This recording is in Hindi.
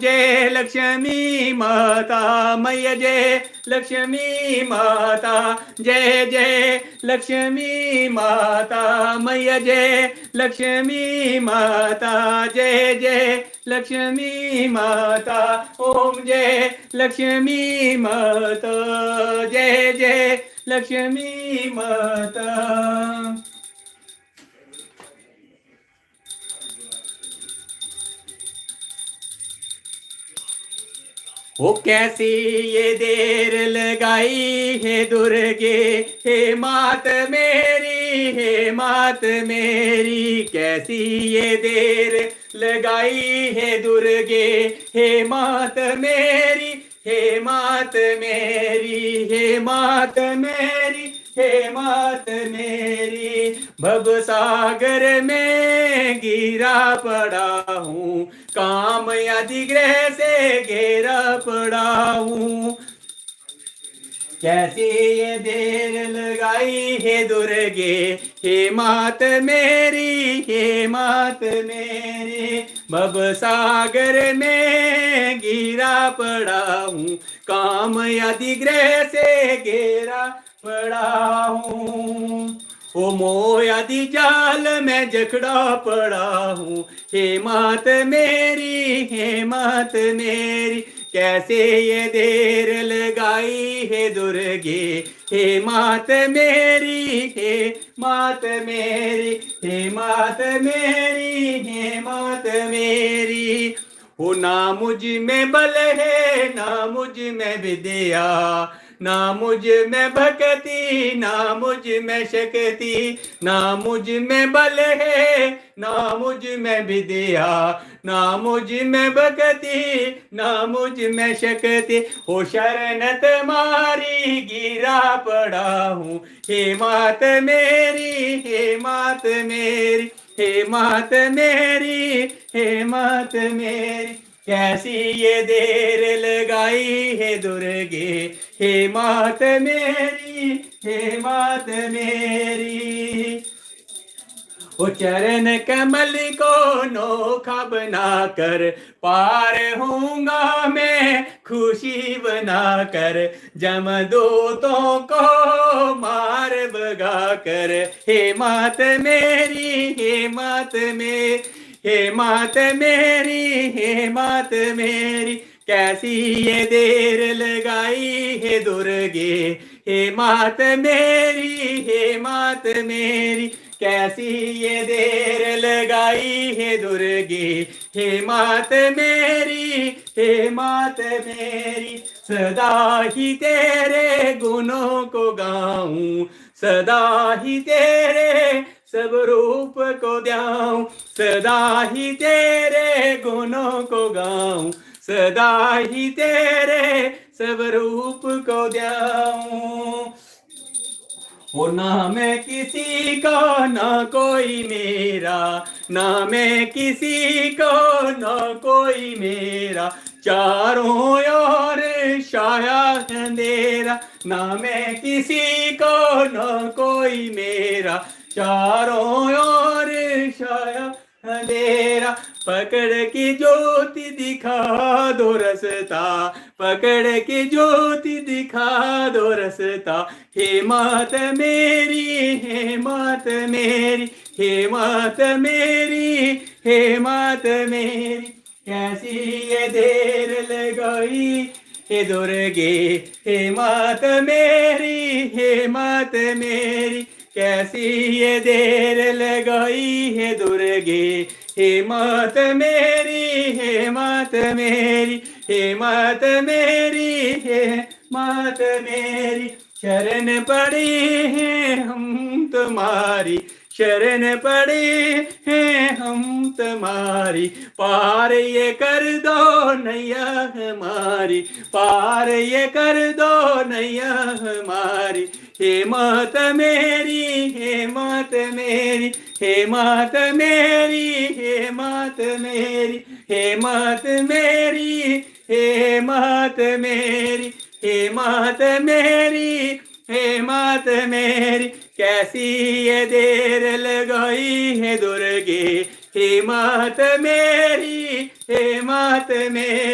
जय लक्ष्मी माता मैया जय लक्ष्मी माता जय जय लक्ष्मी माता मैया जय लक्ष्मी माता जय जय लक्ष्मी माता ओम जय लक्ष्मी माता जय जय लक्ष्मी माता। वो कैसी ये देर लगाई है दुर्गे, हे मात मेरी, हे मात मेरी, कैसी ये देर लगाई है दुर्गे, हे मात मेरी, हे मात मेरी, हे मात मेरी, हे मात मेरी। भवसागर में गिरा पड़ा हूँ, काम आदि ग्रह से घेरा पड़ा हूँ। कैसी ये देर लगाई है दुर्गे, हे मात मेरी, हे मात मेरी। भवसागर में गिरा पड़ा हूँ, काम आदि ग्रह से घेरा पड़ा हूँ। ओ मोयादी जाल में जकड़ा पड़ा हूँ, हे मात मेरी, हे मात मेरी। कैसे ये देर लगाई है दुर्गे, हे मात मेरी, हे मात मेरी, हे मात मेरी, हे मात मेरी। हो ना मुझ में बल है, ना मुझ में विद्या, ना मुझ में भक्ति, ना मुझ में शक्ति, ना मुझ में बल है, ना मुझ में विद्या, ना मुझ में भक्ति, ना मुझ में शक्ति। हो शरण तुम्हारी गिरा पड़ा हूँ, हे मात मेरी, हे मात मेरी, हे मात मेरी, हे मात मेरी। कैसी ये देर लगाई है दुर्गे, हे मात मेरी, हे मात मेरी। वो चरण कमल को नोखा बनाकर पार होऊंगा मैं, खुशी बनाकर जमदूतों को मार भगा कर। हे मात मेरी, हे मात मेरी, हे मात मेरी, हे मात मेरी। कैसी ये देर लगाई है दुर्गे, हे मात मेरी, हे मात मेरी। कैसी ये देर लगाई है दुर्गे, हे मात मेरी, हे मात मेरी। सदा ही तेरे गुणों को गाऊं, सदा ही तेरे सब रूप को द्याऊं, सदा ही तेरे गुणों को गाऊं, सदा ही तेरे सब रूप को द्याऊं। वो ना मैं किसी को, ना कोई मेरा, ना मैं किसी को, ना कोई मेरा। चारों ओर छाया अंधेरा, ना मैं किसी को, ना कोई मेरा। चारों ओर छाया अंधेरा। पकड़ के ज्योति दिखा दो रास्ता, पकड़ के ज्योति दिखा दो रास्ता। हे मात मेरी, हे मात मेरी, हे मात मेरी, हे मात मेरी। कैसी ये देर लगाई हे दुर्गे, हे मात मेरी, हे मात मेरी। कैसी ये देर लगाई है दुर्गे, हे मात मेरी, हे मात मेरी, हे मात मेरी, हे मात मेरी। शरण पड़े हैं हम तुम्हारी, शरण पड़े हैं हम तुम्हारी। पार ये कर दो नैया हमारी, पार ये कर दो नैया हमारी। हे मात मेरी, हे मात मेरी, हे मात मेरी, हे मात मेरी, हे मात मेरी, हे मात मेरी, हे मात मेरी, हे मात मेरी। कैसी ये देर लगाई है दुर्गे, हे मात मेरी, हे मात मेरी।